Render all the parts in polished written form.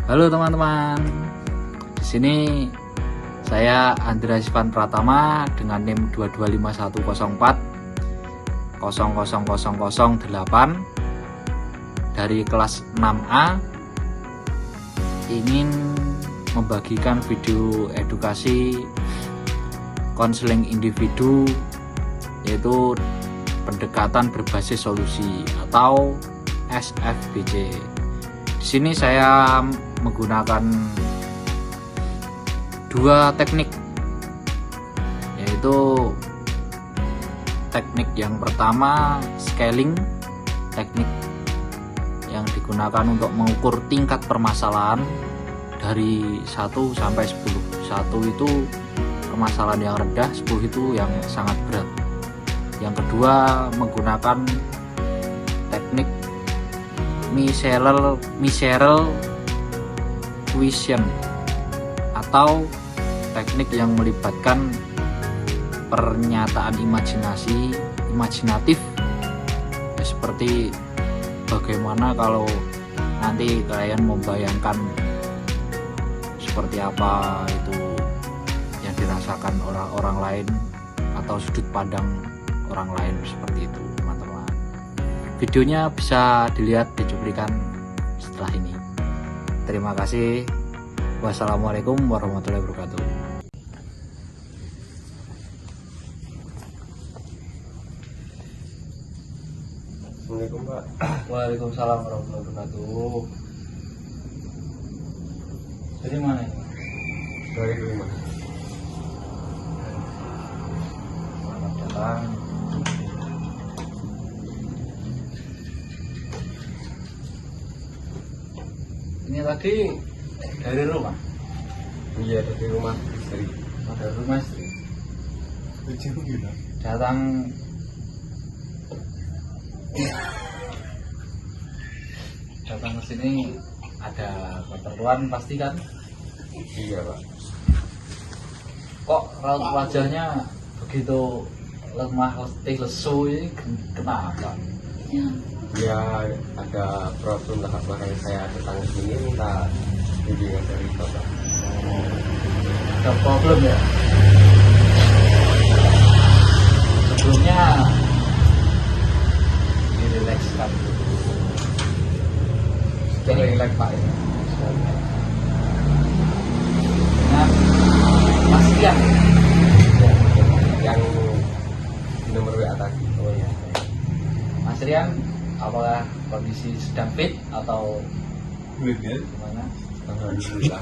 Halo teman-teman, di sini saya Andreas Ivan Pratama dengan NIM 22510400008 dari kelas 6A, ingin membagikan video edukasi konseling individu, yaitu pendekatan berbasis solusi atau SFBC. Di sini saya menggunakan dua teknik, yaitu teknik yang pertama scaling, teknik yang digunakan untuk mengukur tingkat permasalahan dari 1 sampai 10. 1 itu permasalahan yang rendah, 10 itu yang sangat berat. Yang kedua menggunakan teknik Miserel question atau teknik yang melibatkan pernyataan imajinatif, ya, seperti bagaimana kalau nanti kalian membayangkan seperti apa itu yang dirasakan orang lain atau sudut pandang orang lain, seperti itu teman-teman. Videonya bisa dilihat di cuplikan setelah ini. Terima kasih. Wassalamualaikum warahmatullahi wabarakatuh. Assalamualaikum Pak. Waalaikumsalam warahmatullahi wabarakatuh. Dari mana ini? Dari rumah. Selamat datang. Ini tadi dari rumah? Iya, dari rumah istri. Dari rumah istri. Gila. Datang ke sini ada keperluan pasti kan? Iya Pak. Kok raut wajahnya begitu lemah, letih, lesu ini kenapa? Ya ada problem lah, makanya saya datang ke sini minta bimbingan dari Bapak. Ada problem ya? Sebelumnya direlakskan. Sudah relax Pak ya. Dengan Mas Rian. Yang nomor WA tadi. Oh ya. Mas Rian, apakah kondisi sedang fit atau gimana? Alhamdulillah.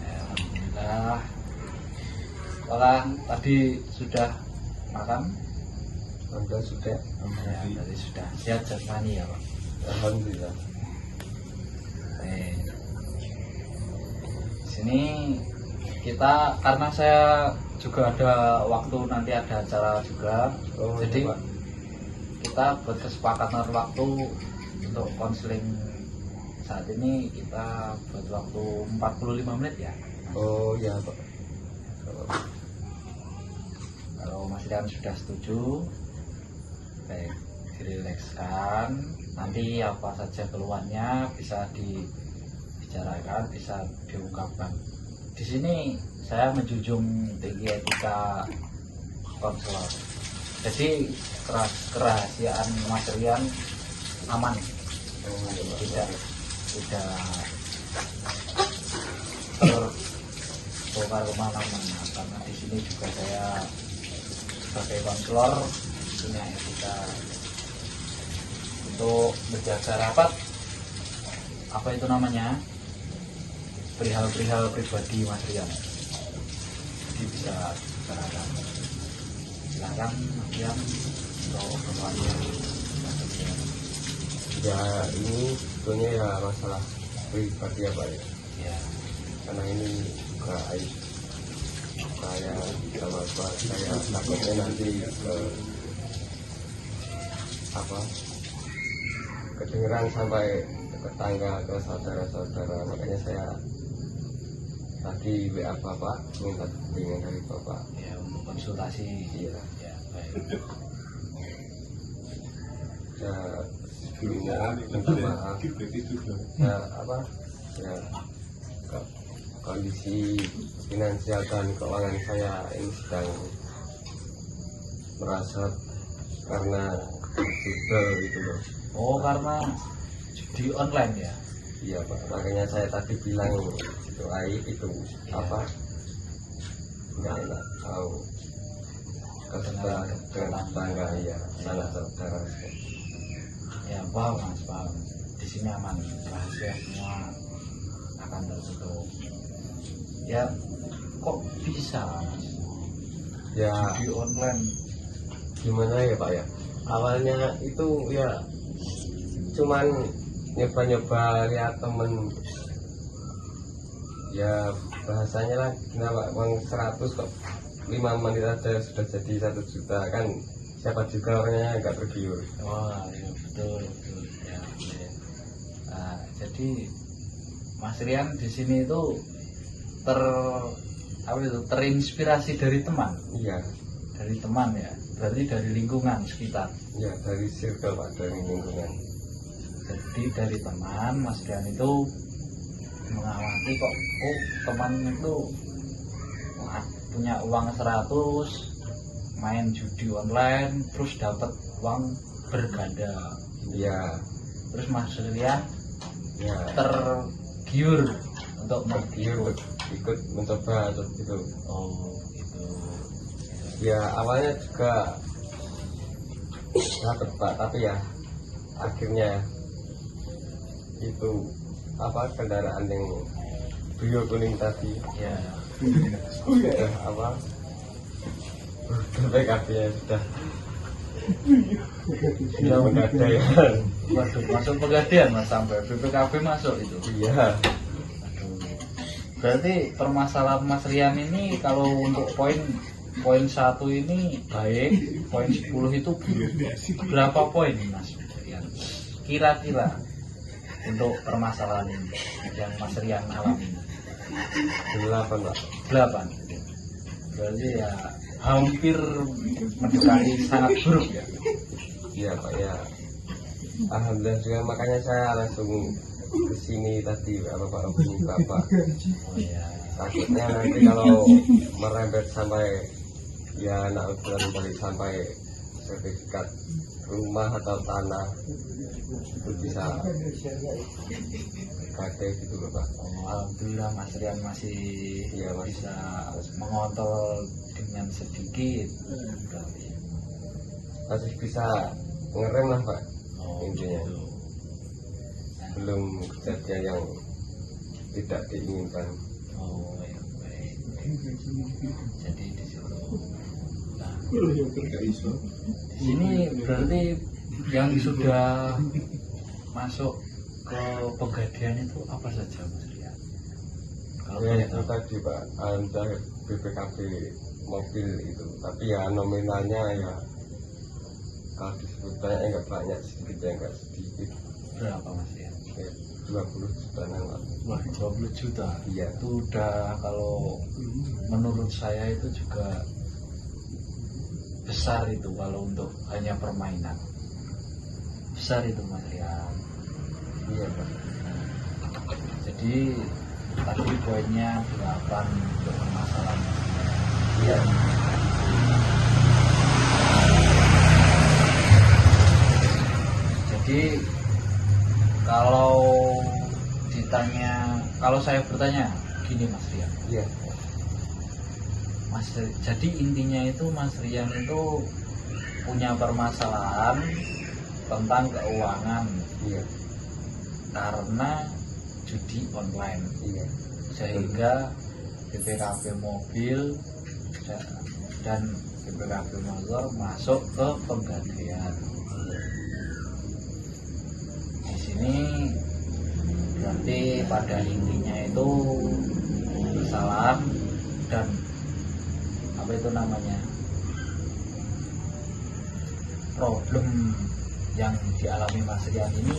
Alhamdulillah. Apakah tadi sudah makan? Alhamdulillah sudah. Ya, tadi sudah. Sehat jasmani ya Pak? Alhamdulillah. Di sini kita, karena saya juga ada waktu, nanti ada acara juga, Oh, jadi iya, Pak. kita buat kesepakatan waktu untuk konseling saat ini, kita buat waktu 45 menit ya. Oh iya Pak. Kalau Mas Rian sudah setuju, baik, direlakskan. Nanti apa saja keluhannya bisa dibicarakan, bisa diungkapkan. Di sini saya menjunjung tinggi etika konselor. Jadi kerahasiaan Mas Rian aman, tidak terbongkar kemana-mana, karena di sini juga saya sebagai konselor punya etika untuk menjaga rapat, apa itu namanya, perihal pribadi Mas Rian. Jadi bisa bicarakan. Silakan Mas Rian untuk keluarnya. Ya ini sebetulnya ya masalah pribadi ya Pak ya. Ya, Karena ini juga aib saya sama Pak, saya takutnya nanti kedengeran sampai ke tetangga, ke saudara-saudara, makanya saya tadi WA Bapak minta bimbingan dari Bapak. ya, untuk konsultasi. Iya. Ya, baik. Ya sebelumnya minta maaf. Ya ya kondisi finansial dan keuangan saya ini sedang merasot karena judul gitu loh. Oh, karena judi online ya? Iya Pak, makanya saya tadi bilang itu aib itu apa nggak enak tahu tetangga ya salah saudara. Ya paham mas, paham. Di sini aman, rahasia semua akan tertutup. Ya kok bisa mas? Ya Judi online gimana ya Pak ya, awalnya itu ya cuman nyoba-nyoba lihat temen, ya bahasanya lah kenapa uang 100 kok 5 menit aja sudah jadi 1 juta kan, siapa juga orangnya nggak tergiur. wah ya betul betul ya, ya. Nah, jadi Mas Rian di sini itu terinspirasi dari teman. Iya, Dari teman ya, berarti dari lingkungan sekitar. ya dari circle Pak, dari lingkungan. Jadi dari teman Mas Rian itu mengamati kok, oh teman itu punya uang 100 main judi online terus dapat uang berganda. Iya, Terus Mas Rian ya tergiur untuk tergiur ikut mencoba gitu. Oh gitu. Ya awalnya juga dapat Pak, tapi ya akhirnya itu apa kendaraan yang bio kuning tadi Ya sudah apa PKB nya sudah pegadaian. waduh, masuk pegadaian mas, sampai BPKB masuk itu. Iya, Berarti permasalahan Mas Rian ini kalau untuk poin 1 ini baik, poin 10 itu berapa poin Mas Rian? Kira-kira untuk permasalahan ini yang Mas Rian alami? 8 Pak. 8. Berarti ya hampir mendekati sangat buruk ya. Iya Pak ya. Alhamdulillah juga, makanya saya langsung kesini tadi Bapak hubungi Bapak. Oh ya. Takutnya nanti kalau merembet sampai ya anak balik sampai sertifikat rumah atau tanah itu bisa kade gitu loh Pak. Oh, alhamdulillah Mas Rian masih Iya, Mas. bisa mengontrol dengan sedikit. Berarti. Masih bisa ngerem lah Pak, Oh, intinya. gitu. Belum kejadian yang tidak diinginkan. Oh ya baik. Jadi di situ. Nah, di sini berarti yang sudah masuk ke pegadaian itu apa saja Mas Rian? Kalau Ya boleh itu tahu. tadi Pak, ada BPKB mobil itu, tapi ya nominalnya ya kalau disebut banyak ya nggak banyak, sedikit ya nggak sedikit, Berapa Mas Rian? ya 20 juta Pak. Wah 20 juta. Iya. Itu udah, kalau menurut saya itu juga besar itu kalau untuk hanya permainan. Besar itu Mas Rian. Iya Pak. Jadi tadi poinnya 8 untuk permasalahan. Iya. Jadi kalau ditanya, kalau saya bertanya gini Mas Rian. Iya. Jadi intinya itu Mas Rian itu punya permasalahan tentang keuangan Iya. karena judi online, Iya. sehingga BPKB mobil dan BPKB motor masuk ke pegadaian. Di sini berarti pada intinya itu kesalahan dan apa itu namanya, problem yang dialami Mas Rian ini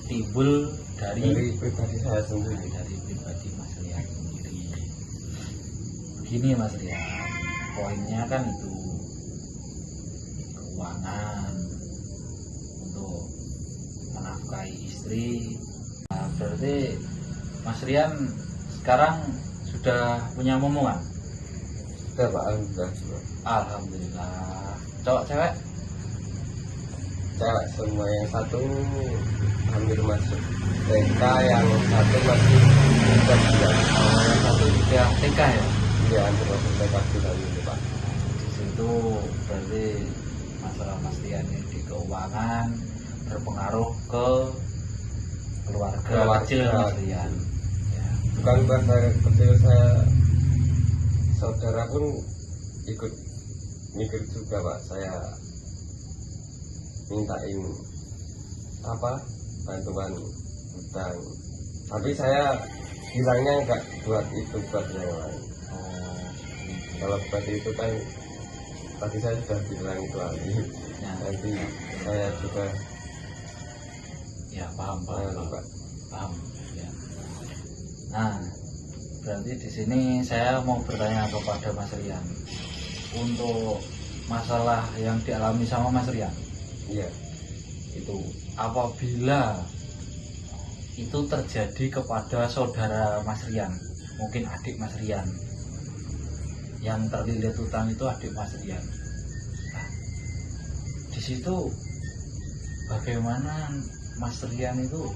timbul Dari dari pribadi saya sendiri. pribadi Mas Rian sendiri. Gini Mas Rian, poinnya kan itu keuangan untuk menafkahi istri. Nah, berarti Mas Rian sekarang sudah punya momongan? Sudah Pak, alhamdulillah. Alhamdulillah. Cowok cewek? Cewek semua, yang satu hampir masuk TK, yang satu masih udah. Yang satu juga TK ya? Iya, hampir masuk TK bulan ini Pak. Di situ berarti masalah Mas Rian ini di keuangan berpengaruh ke keluarga kecil Mas Rian. Ya. Bukan keluarga kecil saya, saudara pun ikut mikir juga Pak. Saya mintain bantuan hutang, tapi saya bilangnya enggak buat itu, buat yang lain. Oh, Kalau buat itu kan tadi saya sudah bilang itu lagi. ya. Nanti saya juga Ya, paham Pak. paham ya. Nah, berarti di sini saya mau bertanya kepada Mas Rian untuk masalah yang dialami sama Mas Rian Iya, itu, apabila itu terjadi kepada saudara Mas Rian, mungkin adik Mas Rian yang terlilit utang, itu adik Mas Rian. Nah, di situ bagaimana Mas Rian itu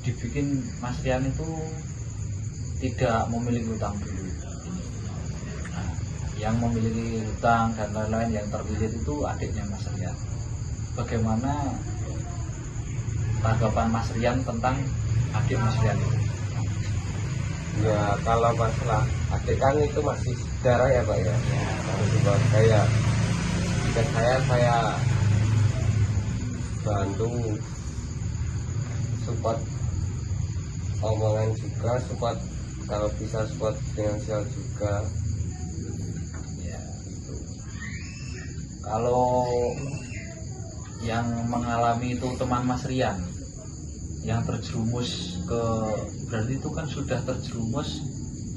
dibikin Mas Rian itu tidak memiliki utang dulu. Nah, yang memiliki utang dan lain-lain yang terlilit itu adiknya Mas Rian. Bagaimana tanggapan Mas Rian tentang adik Mas Rian itu? ya kalau masalah adik kan itu masih saudara ya Pak ya. Kalau buat saya bantu support omongan juga, support kalau bisa support finansial juga. Ya, itu. Kalau yang mengalami itu teman Mas Rian yang terjerumus ke, berarti itu kan sudah terjerumus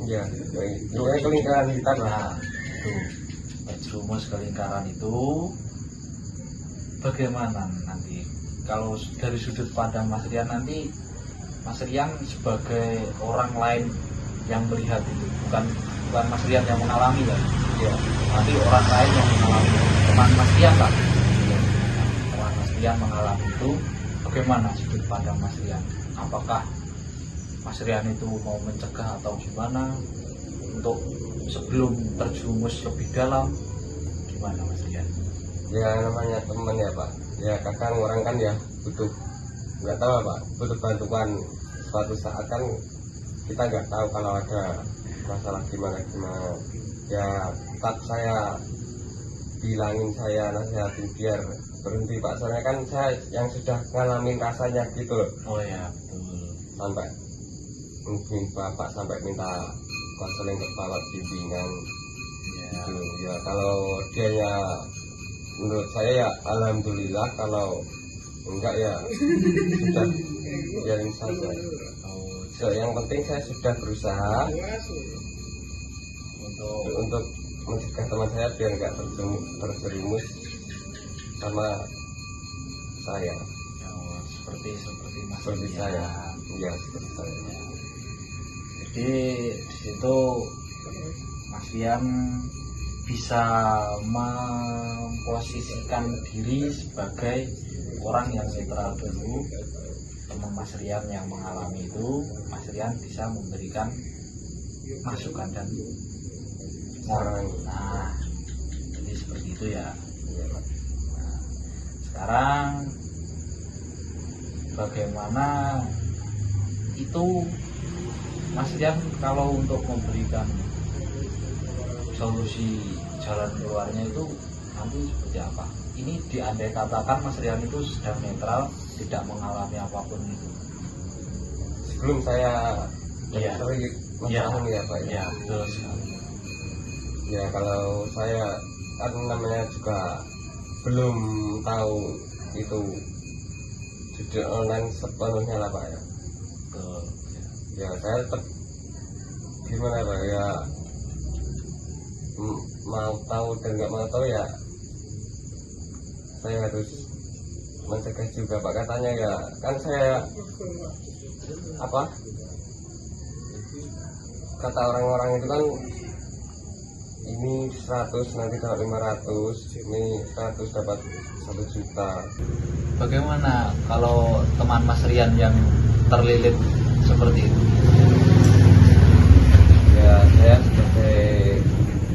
Ya, itu ke lingkaran hitam lah. nah, itu terjerumus ke lingkaran itu. Bagaimana nanti kalau dari sudut pandang Mas Rian, nanti Mas Rian sebagai orang lain yang melihat itu, bukan Mas Rian yang mengalami ya, Ya, nanti orang lain yang mengalami, teman Mas Rian lah, teman Mas Rian mengalami itu, bagaimana sudut pandang Mas Rian? Apakah Mas Rian itu mau mencegah atau gimana untuk sebelum terjerumus lebih dalam, gimana Mas Rian? ya namanya teman ya Pak. Ya kadang orang kan ya butuh, nggak tahu Pak, butuh bantuan suatu saat kan, kita nggak tahu kalau ada masalah gimana. Ya tetap saya bilangin, saya nasihatin biar berhenti Pak, soalnya kan saya yang sudah ngalamin rasanya gitu loh. Oh ya, betul. Sampai mungkin Bapak sampai minta konseling kepala bimbingan Ya, gitu. Ya kalau dia ya menurut saya ya alhamdulillah, kalau enggak ya sudah biarin saja. oh, So, yang penting saya sudah berusaha untuk mencegah teman saya biar nggak terjerumus sama saya, oh, seperti Mas seperti Rian. saya. Ya seperti saya. Ya. Jadi di situ Mas Rian bisa memposisikan diri sebagai orang yang netral dulu. Teman Mas Rian yang mengalami itu, Mas Rian bisa memberikan masukan dan Saran. Nah, jadi seperti itu ya. Ya, Pak. Nah, sekarang bagaimana itu Mas Rian kalau untuk memberikan solusi jalan keluarnya itu nanti seperti apa? Ini diandai katakan Mas Rian itu sedang netral, tidak mengalami apapun itu. Sebelum saya Iya. terlilit masalah ini ya Pak ya. Ya, betul sekali. Ya kalau saya kan namanya juga belum tahu itu judi online sepenuhnya lah Pak ya. Betul. Ya saya tetap gimana Pak ya, mau tahu dan nggak mau tahu ya saya harus mencegah juga Pak, katanya ya kan saya apa kata orang-orang itu kan ini 100 nanti dapat 500, ini 100 dapat 1 juta. Bagaimana kalau teman Mas Rian yang terlilit seperti itu? Ya saya sebagai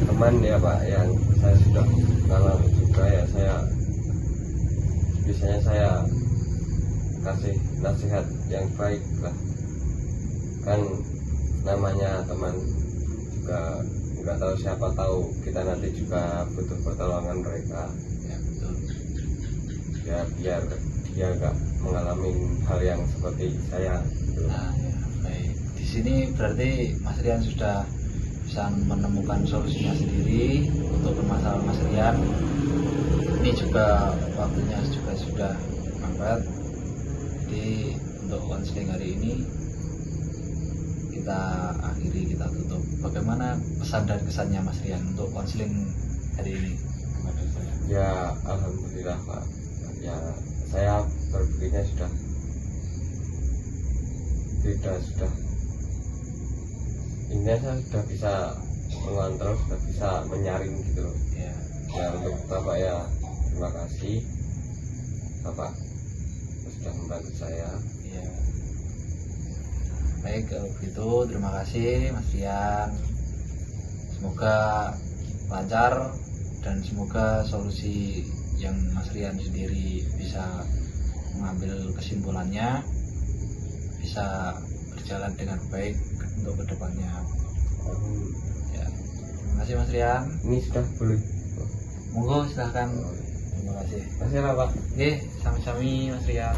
teman ya Pak, yang saya sudah mengalami juga ya, saya biasanya saya kasih nasihat yang baik lah, kan namanya teman juga nggak tahu, siapa tahu kita nanti juga butuh pertolongan mereka Ya betul. ya, biar dia nggak mengalami hal yang seperti saya gitu. Nah, ya, baik. Di sini berarti Mas Rian sudah bisa menemukan solusinya sendiri untuk permasalahan Mas Rian. Ini juga waktunya juga sudah mepet. Jadi untuk konseling hari ini kita akhiri, kita tutup. Bagaimana pesan dan kesannya Mas Rian untuk konseling hari ini kepada saya? Ya alhamdulillah Pak, ya saya berpikirnya sudah intinya saya sudah bisa mengontrol, sudah bisa menyaring gitu loh. Ya, Ya untuk Bapak ya terima kasih Bapak sudah membantu saya. ya. Baik, kalau begitu terima kasih Mas Rian. Semoga lancar dan semoga solusi yang Mas Rian sendiri bisa mengambil kesimpulannya bisa berjalan dengan baik untuk kedepannya. Ya, terima kasih Mas Rian. Ini sudah boleh. Monggo silahkan. Terima kasih. Terima kasih lah Pak. Oke, sami-sami Mas Rian.